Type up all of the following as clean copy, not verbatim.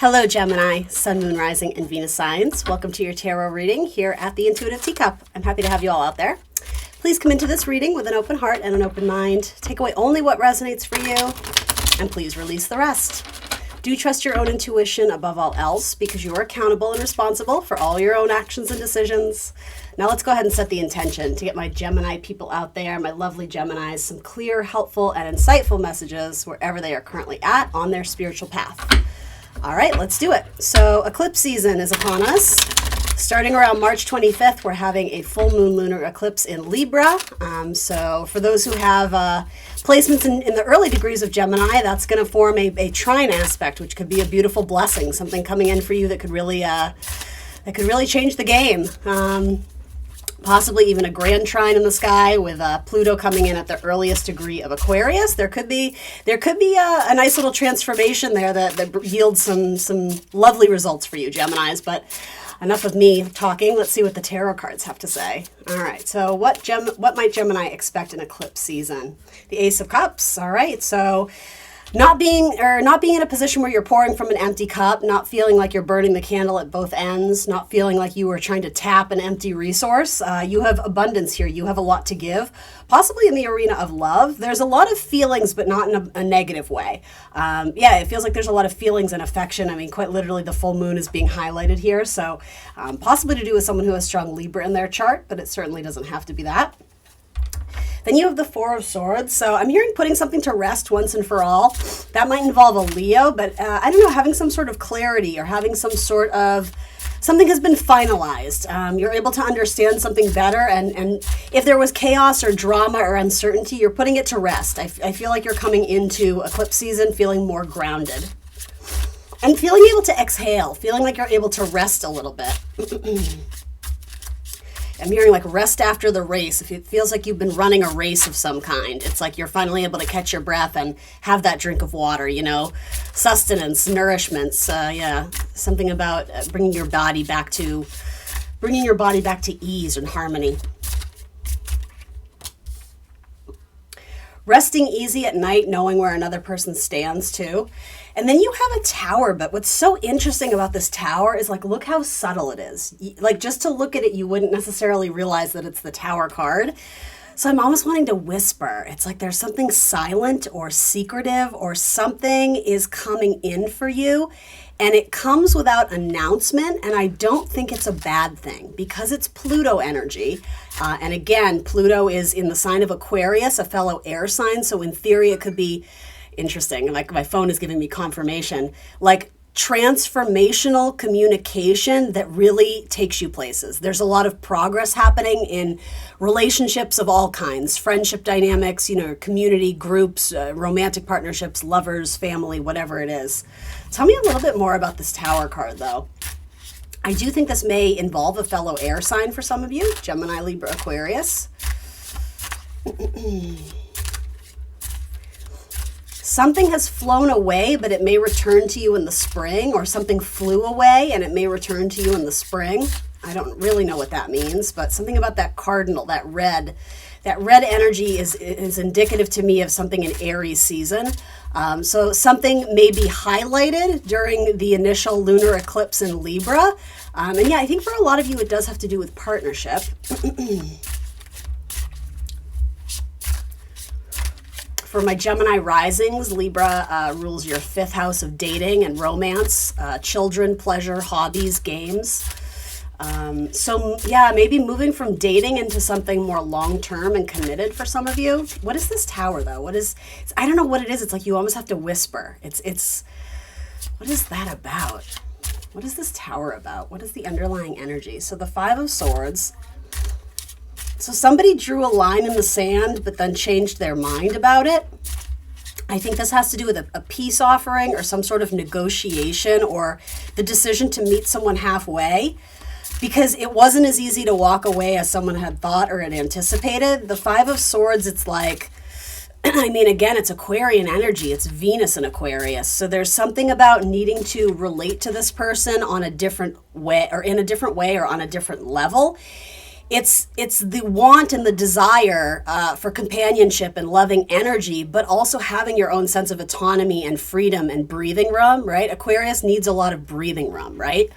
Hello, Gemini, Sun, Moon, Rising, and Venus signs. Welcome to your tarot reading here at the Intuitive Teacup. I'm happy to have you all out there. Please come into this reading with an open heart and an open mind. Take away only what resonates for you, and please release the rest. Do trust your own intuition above all else because you are accountable and responsible for all your own actions and decisions. Now let's go ahead and set the intention to get my Gemini people out there, my lovely Geminis, some clear, helpful, and insightful messages wherever they are currently at on their spiritual path. All right, let's do it. So eclipse season is upon us. Starting around March 25th, we're having a full moon lunar eclipse in Libra. So for those who have placements in the early degrees of Gemini, that's going to form a trine aspect, which could be a beautiful blessing, something coming in for you that could really change the game. Possibly even a grand trine in the sky with Pluto coming in at the earliest degree of Aquarius. There could be a nice little transformation there that yields some lovely results for you, Geminis. But enough of me talking. Let's see what the tarot cards have to say. All right. So what might Gemini expect in eclipse season? The Ace of Cups. All right. So not being in a position where you're pouring from an empty cup, not feeling like you're burning the candle at both ends, not feeling like you are trying to tap an empty resource. You have abundance here. You have a lot to give, possibly in the arena of love. There's a lot of feelings, but not in a negative way. It feels like there's a lot of feelings and affection. I mean, quite literally, the full moon is being highlighted here. So possibly to do with someone who has strong Libra in their chart, but it certainly doesn't have to be that. Then you have the Four of Swords. So I'm hearing putting something to rest once and for all. That might involve a Leo, but I don't know, having some sort of clarity or having some sort of something has been finalized. You're able to understand something better. And if there was chaos or drama or uncertainty, you're putting it to rest. I feel like you're coming into eclipse season feeling more grounded and feeling able to exhale, feeling like you're able to rest a little bit. I'm hearing like rest after the race. If it feels like you've been running a race of some kind, it's like you're finally able to catch your breath and have that drink of water, sustenance, nourishments. Something about bringing your body back to ease and harmony. Resting easy at night, knowing where another person stands too. And then you have a tower, but what's so interesting about this tower is look how subtle it is. Just to look at it, you wouldn't necessarily realize that it's the tower card. So I'm almost wanting to whisper. It's like there's something silent or secretive or something is coming in for you. And it comes without announcement, and I don't think it's a bad thing because it's Pluto energy. And again, Pluto is in the sign of Aquarius, a fellow air sign. So in theory, it could be interesting. Like my phone is giving me confirmation, like transformational communication that really takes you places. There's a lot of progress happening in relationships of all kinds, friendship dynamics, community groups, romantic partnerships, lovers, family, whatever it is. Tell me a little bit more about this tower card though. I do think this may involve a fellow air sign for some of you, Gemini, Libra, Aquarius. Something has flown away, but it may return to you in the spring, or something flew away and it may return to you in the spring. I don't really know what that means, but something about that cardinal, that red energy is indicative to me of something in Aries season. So something may be highlighted during the initial lunar eclipse in Libra. I think for a lot of you, it does have to do with partnership. For my Gemini risings, Libra rules your 5th house of dating and romance, children, pleasure, hobbies, games. Maybe moving from dating into something more long-term and committed for some of you. What is this tower though? I don't know what it is. It's like you almost have to whisper. It's what is that about? What is this tower about? What is the underlying energy? So the 5 of Swords. So somebody drew a line in the sand, but then changed their mind about it. I think this has to do with a peace offering or some sort of negotiation or the decision to meet someone halfway, because it wasn't as easy to walk away as someone had thought or had anticipated. The 5 of Swords, it's like, again, it's Aquarian energy. It's Venus in Aquarius. So there's something about needing to relate to this person on a different way or in a different way or on a different level. it's the want and the desire for companionship and loving energy, but also having your own sense of autonomy and freedom and breathing room, right? Aquarius needs a lot of breathing room, right?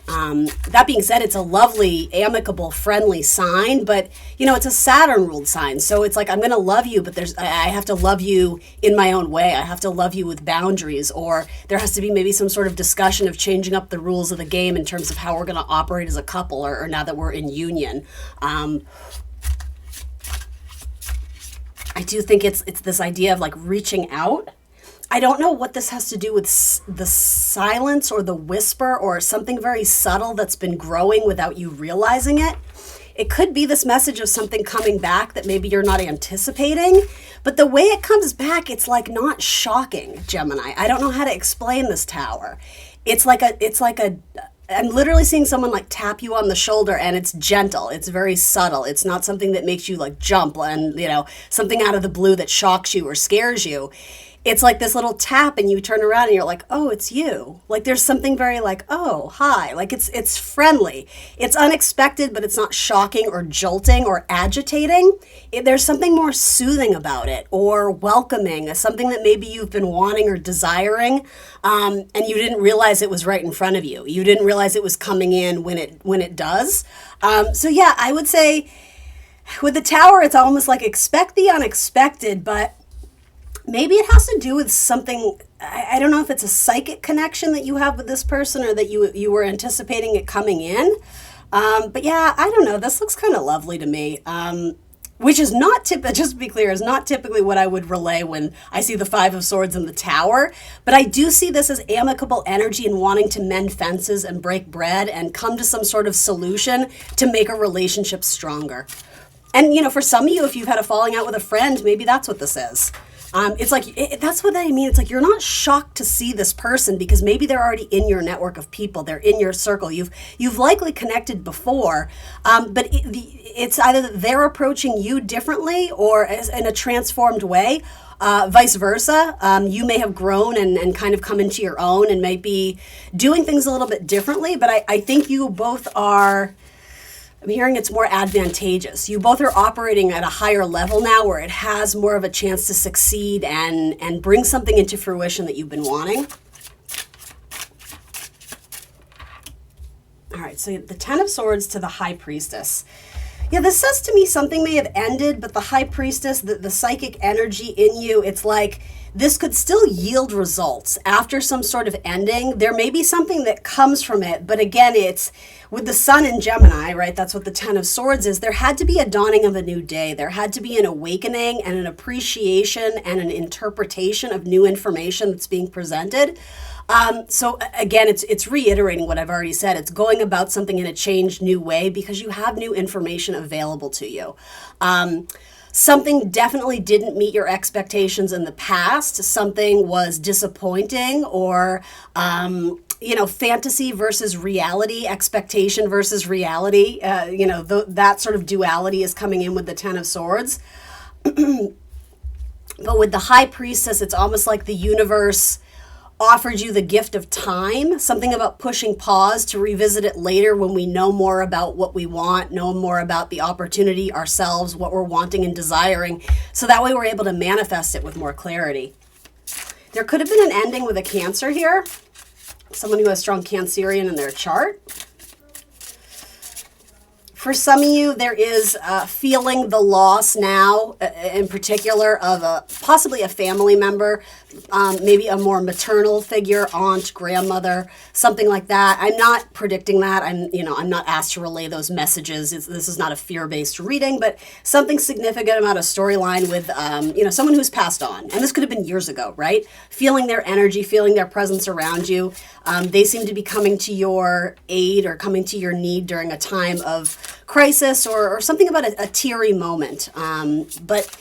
That being said, it's a lovely, amicable, friendly sign, but it's a Saturn ruled sign. So it's like, I'm going to love you, but I have to love you in my own way. I have to love you with boundaries, or there has to be maybe some sort of discussion of changing up the rules of the game in terms of how we're going to operate as a couple, or now that we're in union. I do think it's this idea of like reaching out. I don't know what this has to do with the silence or the whisper or something very subtle that's been growing without you realizing it. It could be this message of something coming back that maybe you're not anticipating, but the way it comes back, it's like not shocking, Gemini. I don't know how to explain this tower. I'm literally seeing someone like tap you on the shoulder, and it's gentle. It's very subtle. It's not something that makes you like jump and, something out of the blue that shocks you or scares you. It's like this little tap, and you turn around and you're like, oh, it's you. Like there's something very like, oh, hi. Like it's friendly. It's unexpected, but it's not shocking or jolting or agitating. There's something more soothing about it, or welcoming, something that maybe you've been wanting or desiring, and you didn't realize it was right in front of you. You didn't realize it was coming in when it does. So yeah, I would say with the tower, it's almost like expect the unexpected, but maybe it has to do with something. I don't know if it's a psychic connection that you have with this person, or that you were anticipating it coming in. But yeah, I don't know. This looks kind of lovely to me. Which is not just to be clear, is not typically what I would relay when I see the Five of Swords in the tower. But I do see this as amicable energy and wanting to mend fences and break bread and come to some sort of solution to make a relationship stronger. And, for some of you, if you've had a falling out with a friend, maybe that's what this is. It's like, that's what I mean. It's like you're not shocked to see this person because maybe they're already in your network of people. They're in your circle. You've likely connected before, but it's either that they're approaching you differently or in a transformed way. Vice versa. You may have grown and kind of come into your own and might be doing things a little bit differently, but I think you both are... I'm hearing it's more advantageous. You both are operating at a higher level now where it has more of a chance to succeed and bring something into fruition that you've been wanting. All right, so the Ten of Swords to the High Priestess. Yeah, this says to me something may have ended, but the High Priestess, the psychic energy in you, it's like this could still yield results after some sort of ending. There may be something that comes from it, but again, it's with the Sun in Gemini, right? That's what the Ten of Swords is. There had to be a dawning of a new day. There had to be an awakening and an appreciation and an interpretation of new information that's being presented. So again, it's reiterating what I've already said. It's going about something in a changed new way because you have new information available to you. Something definitely didn't meet your expectations in the past. Something was disappointing, or, fantasy versus reality, expectation versus reality. That sort of duality is coming in with the Ten of Swords. But with the High Priestess, it's almost like the universe offered you the gift of time, something about pushing pause to revisit it later when we know more about what we want, know more about the opportunity ourselves, what we're wanting and desiring, so that way we're able to manifest it with more clarity. There could have been an ending with a Cancer here, someone who has strong Cancerian in their chart. For some of you, there is feeling the loss now, in particular, of possibly a family member, maybe a more maternal figure, aunt, grandmother, something like that. I'm not predicting that. I'm not asked to relay those messages. This is not a fear-based reading, but something significant about a storyline with, someone who's passed on. And this could have been years ago, right? Feeling their energy, feeling their presence around you. They seem to be coming to your aid or coming to your need during a time of crisis or something about a teary moment. But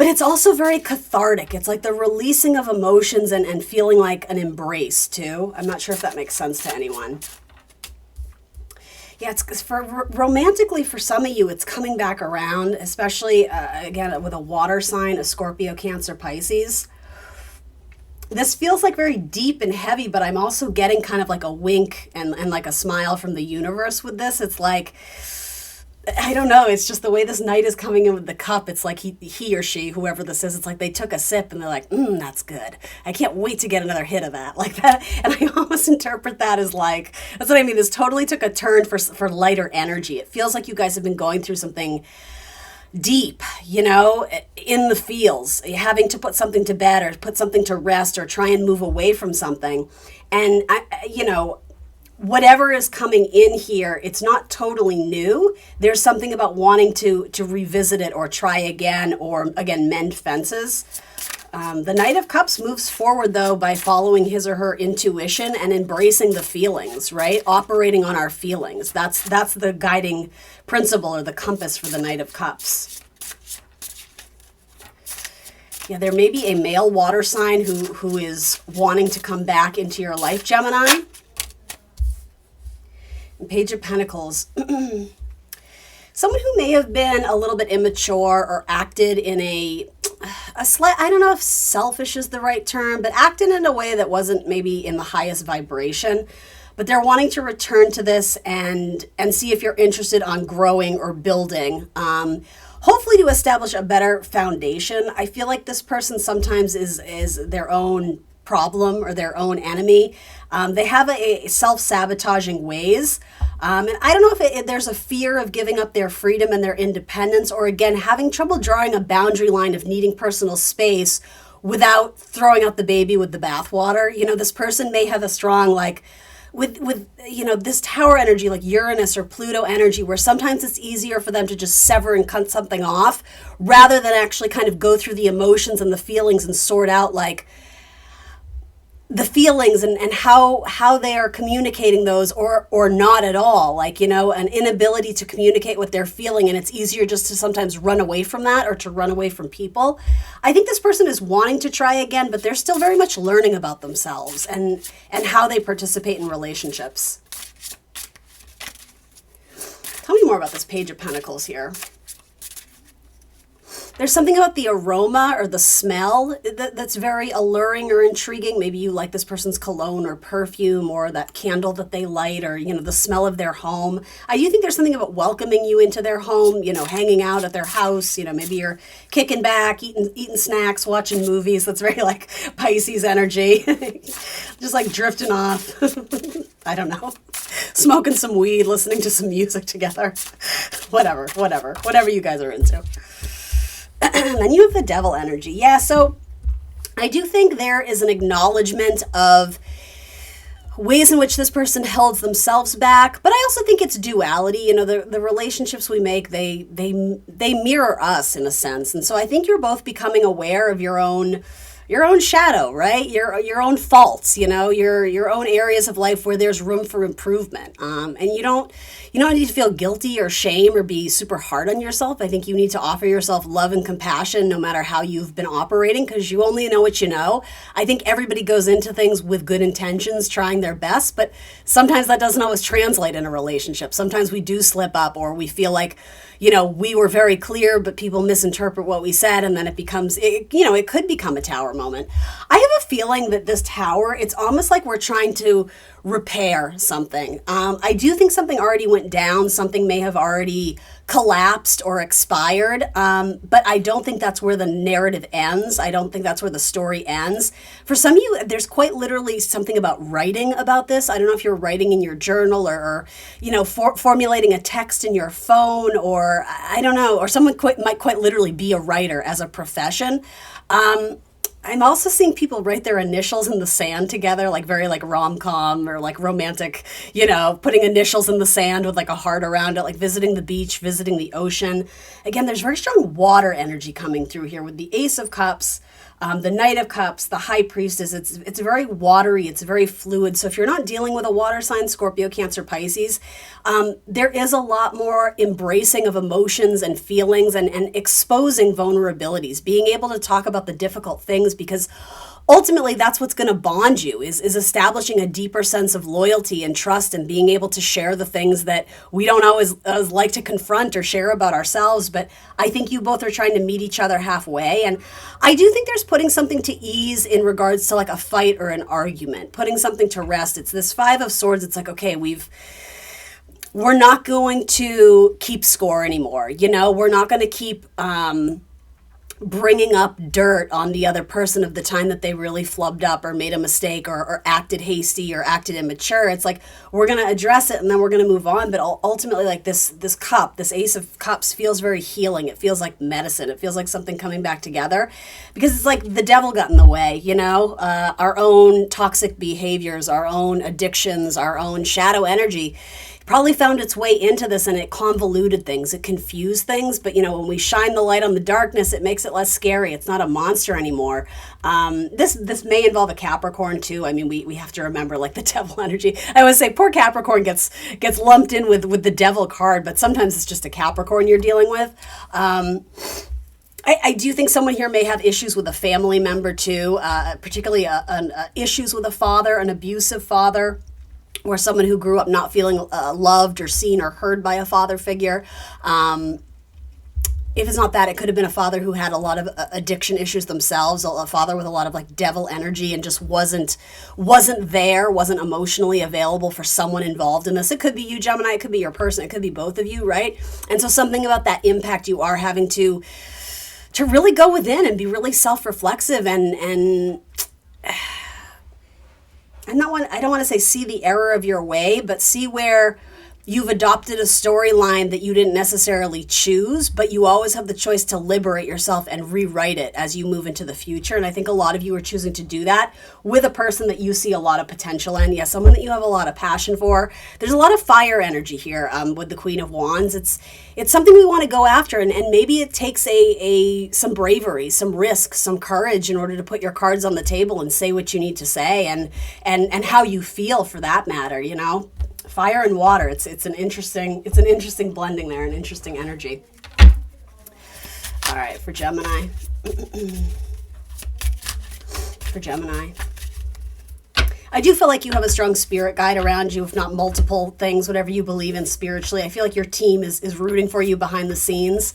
it's also very cathartic. It's like the releasing of emotions and feeling like an embrace too. I'm not sure if that makes sense to anyone. Yeah, it's for romantically for some of you, it's coming back around, especially again with a water sign, a Scorpio, Cancer, Pisces. This feels like very deep and heavy, but I'm also getting kind of like a wink and like a smile from the universe with this. It's like, I don't know. It's just the way this knight is coming in with the cup. It's like he or she, whoever this is, it's like they took a sip and they're like, that's good. I can't wait to get another hit of that. Like that. And I almost interpret that as like, that's what I mean. This totally took a turn for lighter energy. It feels like you guys have been going through something deep, in the feels, having to put something to bed or put something to rest or try and move away from something. And, whatever is coming in here, it's not totally new. There's something about wanting to revisit it or try again or, again, mend fences. The Knight of Cups moves forward, though, by following his or her intuition and embracing the feelings, right? Operating on our feelings. That's the guiding principle or the compass for the Knight of Cups. Yeah, there may be a male water sign who is wanting to come back into your life, Gemini. Page of Pentacles. Someone who may have been a little bit immature or acted in a slight, I don't know if selfish is the right term, but acted in a way that wasn't maybe in the highest vibration. But they're wanting to return to this and see if you're interested on growing or building. Hopefully to establish a better foundation. I feel like this person sometimes is their own problem or their own enemy. They have a self-sabotaging ways. And I don't know if there's a fear of giving up their freedom and their independence, or again, having trouble drawing a boundary line of needing personal space without throwing out the baby with the bathwater. This person may have a strong, with this tower energy, like Uranus or Pluto energy, where sometimes it's easier for them to just sever and cut something off rather than actually kind of go through the emotions and the feelings and sort out the feelings and how they are communicating those or not at all, an inability to communicate what they're feeling, and it's easier just to sometimes run away from that or to run away from people. I think this person is wanting to try again, but they're still very much learning about themselves and how they participate in relationships. Tell me more about this Page of Pentacles here. There's something about the aroma or the smell that's very alluring or intriguing. Maybe you like this person's cologne or perfume or that candle that they light or, the smell of their home. I do think there's something about welcoming you into their home, hanging out at their house. Maybe you're kicking back, eating snacks, watching movies. That's very like Pisces energy. Just like drifting off. I don't know. Smoking some weed, listening to some music together. Whatever you guys are into. Then you have the Devil energy. Yeah, so I do think there is an acknowledgement of ways in which this person held themselves back, but I also think it's duality. The relationships we make, they mirror us in a sense. And so I think you're both becoming aware of your own shadow, right? Your own faults, your own areas of life where there's room for improvement. And you don't need to feel guilty or shame or be super hard on yourself. I think you need to offer yourself love and compassion no matter how you've been operating, because you only know what you know. I think everybody goes into things with good intentions, trying their best, but sometimes that doesn't always translate in a relationship. Sometimes we do slip up, or we feel like, we were very clear, but people misinterpret what we said, and then it becomes, it could become a tower moment. I have a feeling that this tower, it's almost like we're trying to repair something. I do think something already went down. Something may have already collapsed or expired. But I don't think that's where the narrative ends. I don't think that's where the story ends. For some of you, there's quite literally something about writing about this. I don't know if you're writing in your journal or formulating a text in your phone, or I don't know, or someone might quite literally be a writer as a profession. I'm also seeing people write their initials in the sand together, like very like rom-com or like romantic, putting initials in the sand with like a heart around it, like visiting the beach, visiting the ocean. Again, there's very strong water energy coming through here with the Ace of Cups, the Knight of Cups, the High Priestess. It's very watery. It's very fluid. So if you're not dealing with a water sign, Scorpio, Cancer, Pisces, there is a lot more embracing of emotions and feelings and exposing vulnerabilities, being able to talk about the difficult things, because ultimately that's what's going to bond you is establishing a deeper sense of loyalty and trust, and being able to share the things that we don't always like to confront or share about ourselves. But I think you both are trying to meet each other halfway. And I do think there's putting something to ease in regards to like a fight or an argument, putting something to rest. It's this Five of Swords. It's like, okay, we're not going to keep score anymore. You know, we're not going to keep bringing up dirt on the other person of the time that they really flubbed up or made a mistake or acted hasty or acted immature. It's like, we're going to address it and then we're going to move on. But ultimately, like this cup, this Ace of Cups feels very healing. It feels like medicine. It feels like something coming back together, because it's like the devil got in the way, you know, our own toxic behaviors, our own addictions, our own shadow energy probably found its way into this, and it convoluted things, it confused things. But, you know, when we shine the light on the darkness, it makes it less scary. It's not a monster anymore. This may involve a Capricorn too. I mean, we have to remember, like, the devil energy. I always say poor Capricorn gets lumped in with the devil card, but sometimes it's just a Capricorn you're dealing with. I do think someone here may have issues with a family member too, particularly issues with a father, an abusive father, or someone who grew up not feeling loved or seen or heard by a father figure. If it's not that, it could have been a father who had a lot of addiction issues themselves, a father with a lot of like devil energy and just wasn't there, wasn't emotionally available for someone involved in this. It could be you, Gemini, it could be your person, it could be both of you, right? And so something about that impact, you are having to really go within and be really self-reflexive and I don't want to say see the error of your way, but see where you've adopted a storyline that you didn't necessarily choose, but you always have the choice to liberate yourself and rewrite it as you move into the future. And I think a lot of you are choosing to do that with a person that you see a lot of potential in. Yes, someone that you have a lot of passion for. There's a lot of fire energy here with the Queen of Wands. It's something we want to go after, and maybe it takes some bravery, some risk, some courage in order to put your cards on the table and say what you need to say and how you feel, for that matter, you know. Fire and water, it's an interesting blending there, an interesting energy. All right, for Gemini. For Gemini. I do feel like you have a strong spirit guide around you, if not multiple things, whatever you believe in spiritually. I feel like your team is rooting for you behind the scenes.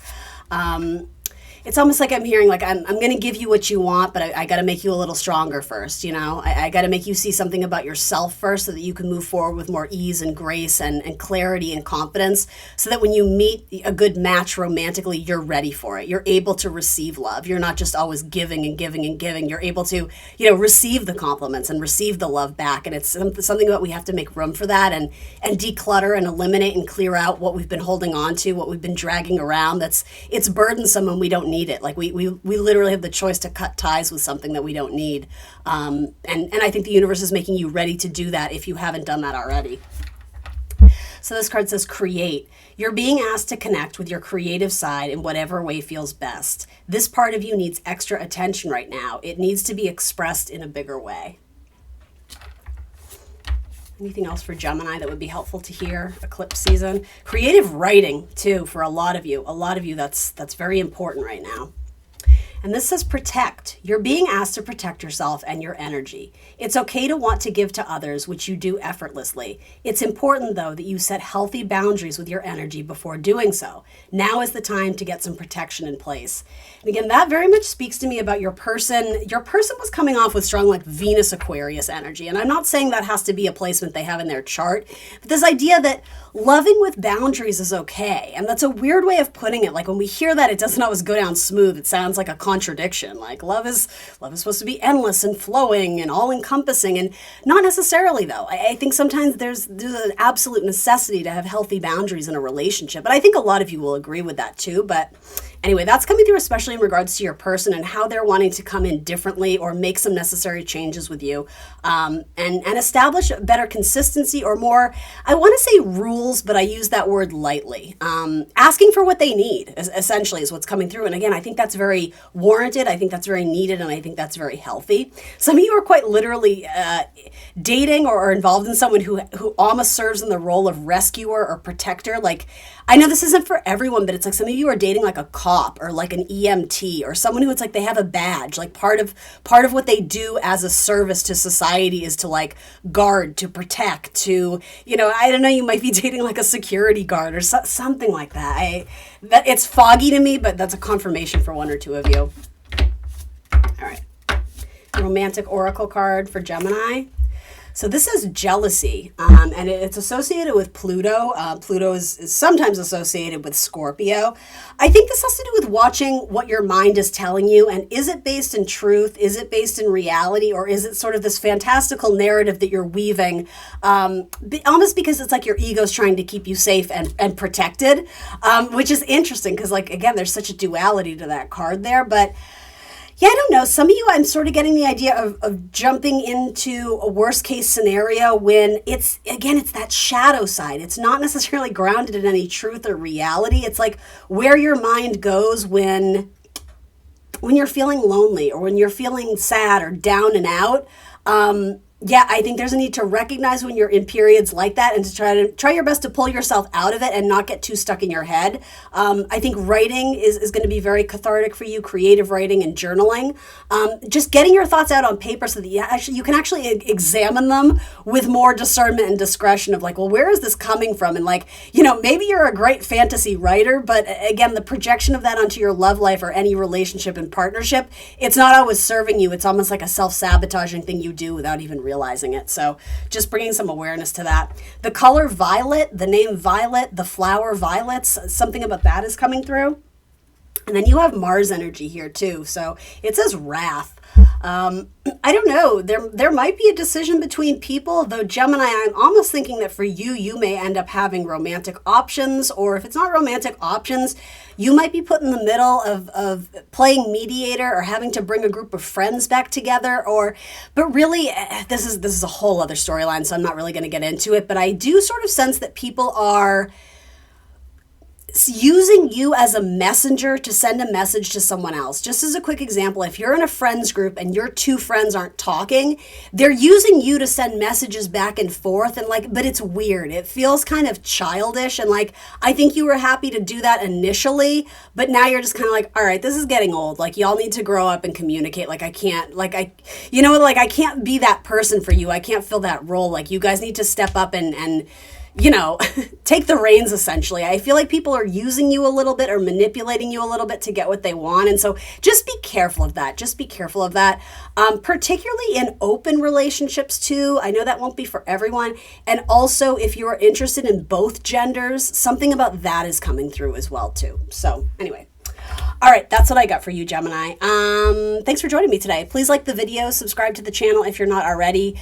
It's almost like I'm hearing, like, I'm going to give you what you want, but I got to make you a little stronger first, you know? I got to make you see something about yourself first so that you can move forward with more ease and grace and clarity and confidence, so that when you meet a good match romantically, you're ready for it. You're able to receive love. You're not just always giving and giving and giving. You're able to, you know, receive the compliments and receive the love back. And it's something that we have to make room for that and declutter and eliminate and clear out what we've been holding on to, what we've been dragging around. It's burdensome and we don't need it. Like we literally have the choice to cut ties with something that we don't need. And I think the universe is making you ready to do that if you haven't done that already. So this card says create. You're being asked to connect with your creative side in whatever way feels best. This part of you needs extra attention right now. It needs to be expressed in a bigger way. Anything else for Gemini that would be helpful to hear eclipse season? Creative writing too, for a lot of you. That's very important right now. And this says protect. You're being asked to protect yourself and your energy. It's okay to want to give to others, which you do effortlessly. It's important, though, that you set healthy boundaries with your energy before doing so. Now is the time to get some protection in place. And again, that very much speaks to me about your person. Your person was coming off with strong, like, Venus Aquarius energy. And I'm not saying that has to be a placement they have in their chart, but this idea that loving with boundaries is okay. And that's a weird way of putting it. Like, when we hear that, it doesn't always go down smooth. It sounds like a contradiction. Like, love is supposed to be endless and flowing and all encompassing, and not necessarily, though. I think sometimes there's an absolute necessity to have healthy boundaries in a relationship, and I think a lot of you will agree with that too. But anyway, that's coming through especially in regards to your person and how they're wanting to come in differently or make some necessary changes with you, and establish a better consistency, or more, I want to say rules, but I use that word lightly. Asking for what they need essentially is what's coming through. And again, I think that's very warranted. I think that's very needed. And I think that's very healthy. Some of you are quite literally dating or involved in someone who almost serves in the role of rescuer or protector. Like, I know this isn't for everyone, but it's like some of you are dating like a cop or like an EMT or someone who, it's like they have a badge. Like part of what they do as a service to society is to like guard, to protect, to, you know, I don't know, you might be dating like a security guard or something like that. That it's foggy to me, but that's a confirmation for one or two of you. All right. Romantic oracle card for Gemini. So this is jealousy, and it's associated with Pluto. Pluto is sometimes associated with Scorpio. I think this has to do with watching what your mind is telling you, and is it based in truth? Is it based in reality? Or is it sort of this fantastical narrative that you're weaving, almost because it's like your ego's trying to keep you safe and protected, which is interesting because, like, again, there's such a duality to that card there, but yeah, I don't know. Some of you, I'm sort of getting the idea of jumping into a worst case scenario when it's that shadow side. It's not necessarily grounded in any truth or reality. It's like where your mind goes when you're feeling lonely or when you're feeling sad or down and out. Yeah, I think there's a need to recognize when you're in periods like that and to try your best to pull yourself out of it and not get too stuck in your head. I think writing is going to be very cathartic for you, creative writing and journaling. Just getting your thoughts out on paper so that you can actually examine them with more discernment and discretion of like, well, where is this coming from? And like, maybe you're a great fantasy writer, but again, the projection of that onto your love life or any relationship and partnership, it's not always serving you. It's almost like a self-sabotaging thing you do without even realizing it. So just bringing some awareness to that. The color violet, the name violet, the flower violets, something about that is coming through. And then you have Mars energy here too. So it says wrath. I don't know. There might be a decision between people, though Gemini, I'm almost thinking that for you, you may end up having romantic options, or if it's not romantic options, you might be put in the middle of playing mediator or having to bring a group of friends back together, but really, this is a whole other storyline, so I'm not really going to get into it, but I do sort of sense that people are using you as a messenger to send a message to someone else. Just as a quick example, if you're in a friends group and your two friends aren't talking, they're using you to send messages back and forth, and but it's weird. It feels kind of childish, and I think you were happy to do that initially, but now you're just kind of like, all right, this is getting old. Y'all need to grow up and communicate. I can't be that person for you. I can't fill that role. You guys need to step up and take the reins, essentially. I feel like people are using you a little bit or manipulating you a little bit to get what they want. And so just be careful of that. Particularly in open relationships too. I know that won't be for everyone. And also if you are interested in both genders, something about that is coming through as well too. So anyway. All right, that's what I got for you, Gemini. Thanks for joining me today. Please like the video, subscribe to the channel if you're not already.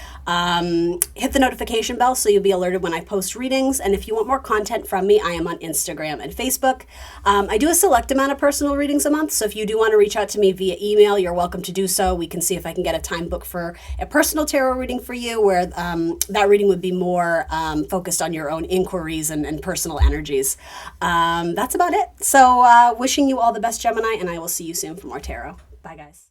Hit the notification bell so you'll be alerted when I post readings. And if you want more content from me, I am on Instagram and Facebook. I do a select amount of personal readings a month, so if you do want to reach out to me via email, you're welcome to do so. We can see if I can get a time book for a personal tarot reading for you, where that reading would be more focused on your own inquiries and personal energies. That's about it. So wishing you all the best, Gemini, and I will see you soon for more tarot. Bye, guys.